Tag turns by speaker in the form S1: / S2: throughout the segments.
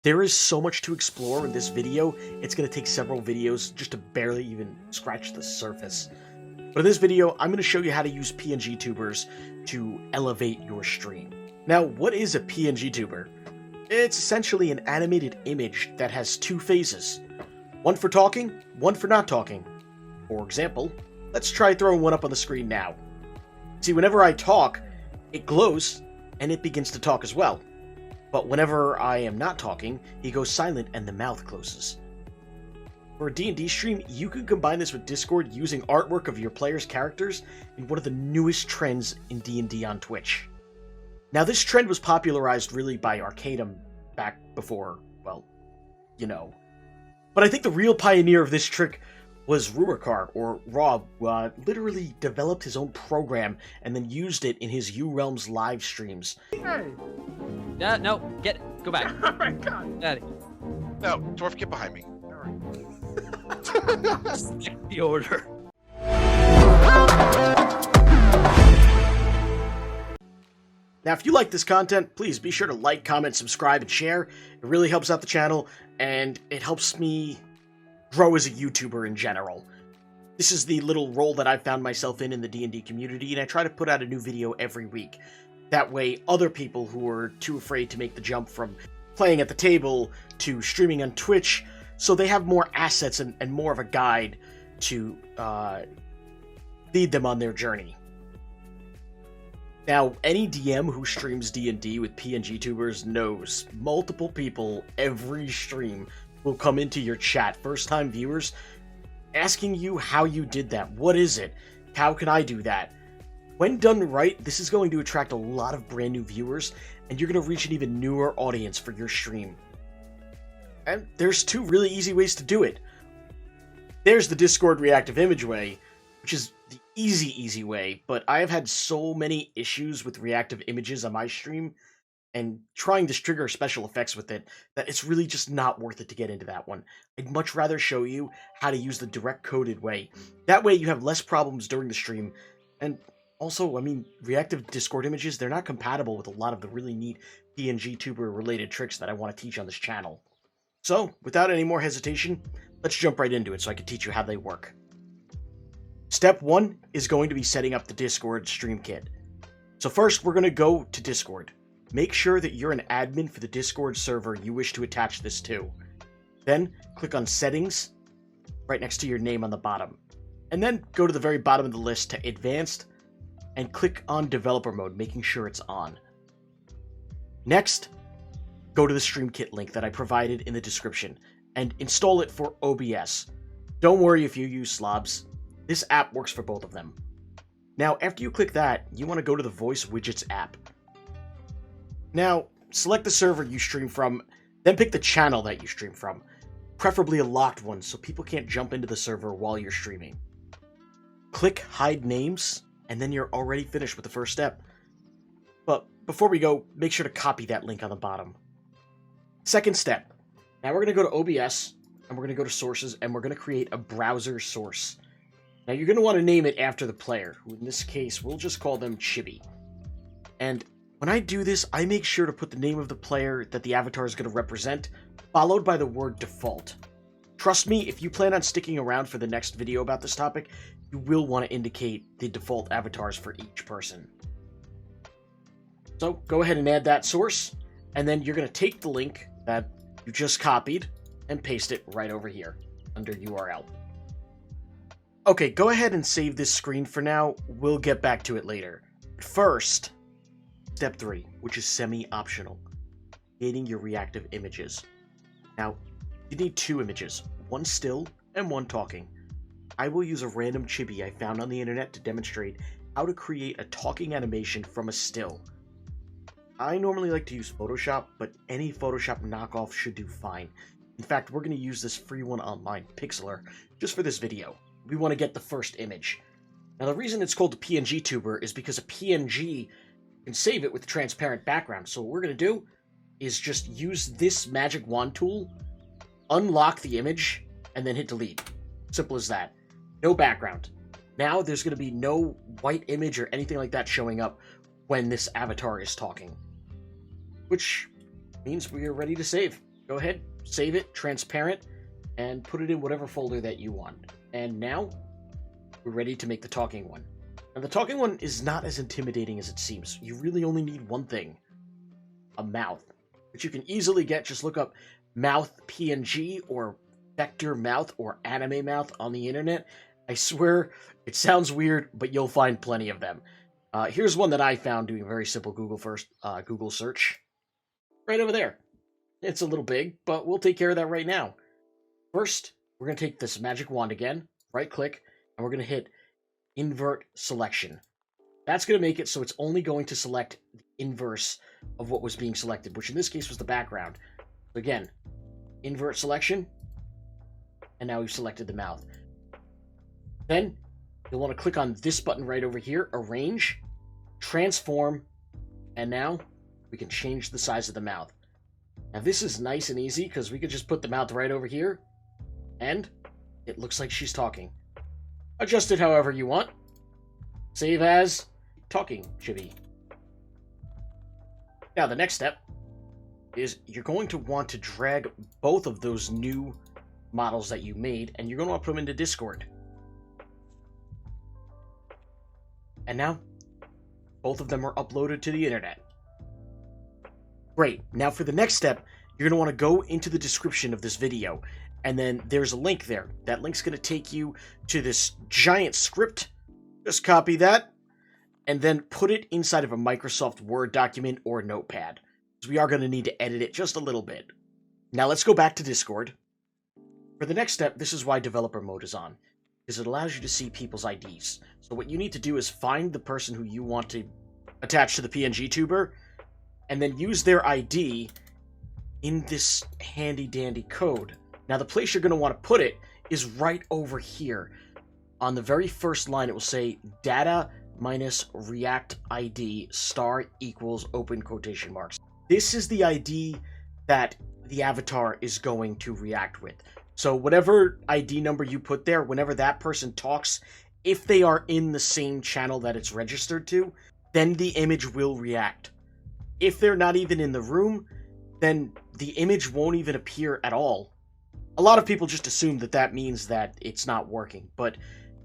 S1: There is so much to explore in this video, it's going to take several videos just to barely even scratch the surface. But in this video, I'm going to show you how to use PNGTubers to elevate your stream. Now, what is a PNGTuber? It's essentially an animated image that has two phases. One for talking, one for not talking. For example, let's try throwing one up on the screen now. See, whenever I talk, it glows, and it begins to talk as well. But whenever I am not talking, he goes silent and the mouth closes. For a D&D stream, you can combine this with Discord using artwork of your players' characters in one of the newest trends in D&D on Twitch. Now, this trend was popularized really by Arcanum back before, well, you know. But I think the real pioneer of this trick was Ruarkar, or Rob, who literally developed his own program and then used it in his U-Realms live streams.
S2: Hey!
S3: No, go back.
S2: Oh my god!
S3: Daddy.
S4: No, Dwarf, get behind me.
S3: Stick the order.
S1: Now, if you like this content, please be sure to like, comment, subscribe, and share. It really helps out the channel, and it helps me grow as a YouTuber in general. This is the little role that I've found myself in the D&D community, and I try to put out a new video every week. That way, other people who are too afraid to make the jump from playing at the table to streaming on Twitch, so they have more assets and more of a guide to lead them on their journey. Now, any DM who streams D&D with PNGTubers knows multiple people every stream will come into your chat, first-time viewers, asking you how you did that. What is it? How can I do that? When done right, this is going to attract a lot of brand new viewers, and you're going to reach an even newer audience for your stream. And there's two really easy ways to do it. There's the Discord reactive image way, which is the easy way, but I have had so many issues with reactive images on my stream, and trying to trigger special effects with it, that it's really just not worth it to get into that one. I'd much rather show you how to use the direct coded way. That way you have less problems during the stream, and also, I mean, reactive Discord images, they're not compatible with a lot of the really neat PNGTuber related tricks that I want to teach on this channel. So, without any more hesitation, let's jump right into it so I can teach you how they work. Step 1 is going to be setting up the Discord stream kit. So first, we're going to go to Discord. Make sure that you're an admin for the Discord server you wish to attach this to. Then, click on Settings, right next to your name on the bottom. And then, go to the very bottom of the list to Advanced, and click on Developer Mode, making sure it's on. Next, go to the Stream Kit link that I provided in the description, and install it for OBS. Don't worry if you use slobs. This app works for both of them. Now, after you click that, you want to go to the Voice Widgets app. Now, select the server you stream from, then pick the channel that you stream from, preferably a locked one so people can't jump into the server while you're streaming. Click Hide Names, and then you're already finished with the first step. But before we go, make sure to copy that link on the bottom. Second step. Now we're going to go to OBS, and we're going to go to Sources, and we're going to create a browser source. Now you're going to want to name it after the player, who in this case, we'll just call them Chibi. And when I do this, I make sure to put the name of the player that the avatar is going to represent, followed by the word default. Trust me, if you plan on sticking around for the next video about this topic, you will want to indicate the default avatars for each person. So go ahead and add that source, and then you're going to take the link that you just copied and paste it right over here under URL. Okay, go ahead and save this screen for now. We'll get back to it later. But first, Step 3, which is semi-optional, creating your reactive images. Now, you need two images, one still and one talking. I will use a random chibi I found on the internet to demonstrate how to create a talking animation from a still. I normally like to use Photoshop, but any Photoshop knockoff should do fine. In fact, we're going to use this free one online, Pixlr, just for this video. We want to get the first image. Now, the reason it's called a PNGTuber is because a PNG can save it with a transparent background. So what we're going to do is just use this magic wand tool, unlock the image, and then hit delete. Simple as that. No background. Now there's going to be no white image or anything like that showing up when this avatar is talking. Which means we are ready to save. Go ahead, save it, transparent, and put it in whatever folder that you want. And now, we're ready to make the talking one. Now, the talking one is not as intimidating as it seems. You really only need one thing. A mouth. Which you can easily get. Just look up mouth PNG or vector mouth or anime mouth on the internet. I swear, it sounds weird, but you'll find plenty of them. Here's one that I found doing a very simple Google search. Right over there. It's a little big, but we'll take care of that right now. First, we're going to take this magic wand again, right-click, and we're going to hit Invert Selection. That's going to make it so it's only going to select the inverse of what was being selected, which in this case was the background. So again, Invert Selection, and now we've selected the mouth. Then, you'll want to click on this button right over here, Arrange, Transform, and now we can change the size of the mouth. Now this is nice and easy because we could just put the mouth right over here, and it looks like she's talking. Adjust it however you want. Save as Talking Chibi. Now the next step is you're going to want to drag both of those new models that you made, and you're going to want to put them into Discord. And now, both of them are uploaded to the internet. Great. Now for the next step, you're going to want to go into the description of this video, and then there's a link there. That link's going to take you to this giant script. Just copy that, and then put it inside of a Microsoft Word document or Notepad, because we are going to need to edit it just a little bit. Now let's go back to Discord. For the next step, this is why developer mode is on, because it allows you to see people's IDs. So what you need to do is find the person who you want to attach to the PNGTuber, and then use their ID in this handy-dandy code. Now the place you're going to want to put it is right over here. On the very first line, it will say data-reactid star equals open quotation marks. This is the ID that the avatar is going to react with. So whatever ID number you put there, whenever that person talks, if they are in the same channel that it's registered to, then the image will react. If they're not even in the room, then the image won't even appear at all. A lot of people just assume that that means that it's not working, but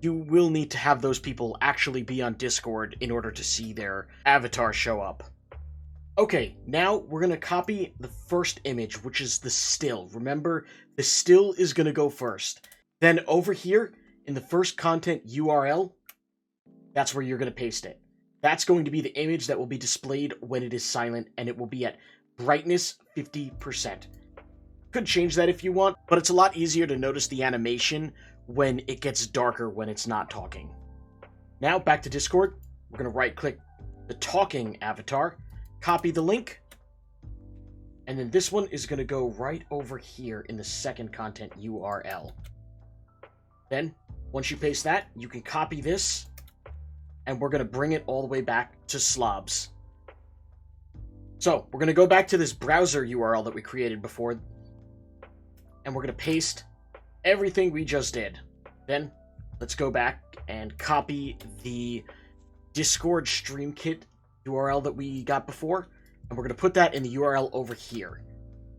S1: you will need to have those people actually be on Discord in order to see their avatar show up. Okay, now we're going to copy the first image, which is the still. Remember, the still is going to go first. Then over here, in the first content URL, that's where you're going to paste it. That's going to be the image that will be displayed when it is silent, and it will be at brightness 50%. Could change that if you want, but it's a lot easier to notice the animation when it gets darker when it's not talking. Now, back to Discord. We're going to right-click the talking avatar, copy the link, and then this one is going to go right over here in the second content URL. Then, once you paste that, you can copy this, and we're going to bring it all the way back to slobs. So, we're going to go back to this browser URL that we created before, and we're going to paste everything we just did. Then, let's go back and copy the Discord StreamKit URL that we got before, and we're going to put that in the URL over here.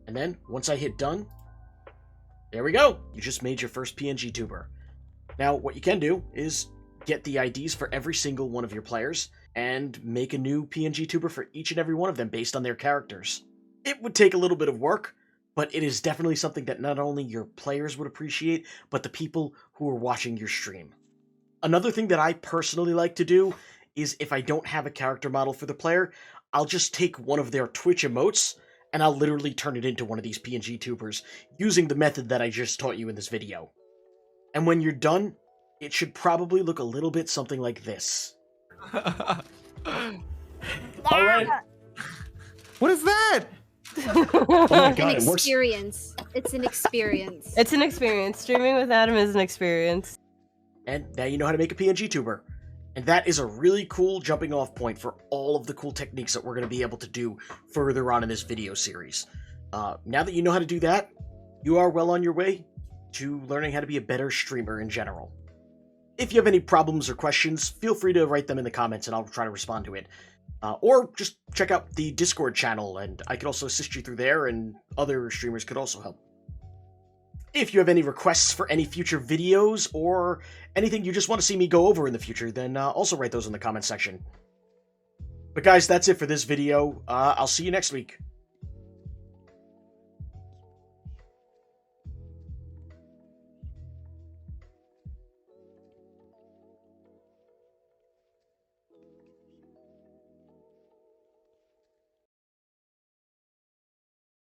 S1: And then, once I hit done, there we go! You just made your first PNGTuber. Now, what you can do is get the IDs for every single one of your players, and make a new PNGTuber for each and every one of them based on their characters. It would take a little bit of work, but it is definitely something that not only your players would appreciate, but the people who are watching your stream. Another thing that I personally like to do is if I don't have a character model for the player, I'll just take one of their Twitch emotes, and I'll literally turn it into one of these PNGTubers using the method that I just taught you in this video. And when you're done, it should probably look a little bit something like this.
S2: Alright.
S5: What is that?
S2: Oh my God,
S6: An experience. It's an experience.
S2: It's an experience. Streaming with Adam is an experience.
S1: And now you know how to make a PNGTuber. And that is a really cool jumping off point for all of the cool techniques that we're going to be able to do further on in this video series. Now that you know how to do that, you are well on your way to learning how to be a better streamer in general. If you have any problems or questions, feel free to write them in the comments and I'll try to respond to it. Or just check out the Discord channel, and I could also assist you through there, and other streamers could also help. If you have any requests for any future videos, or anything you just want to see me go over in the future, then also write those in the comment section. But guys, that's it for this video. I'll see you next week.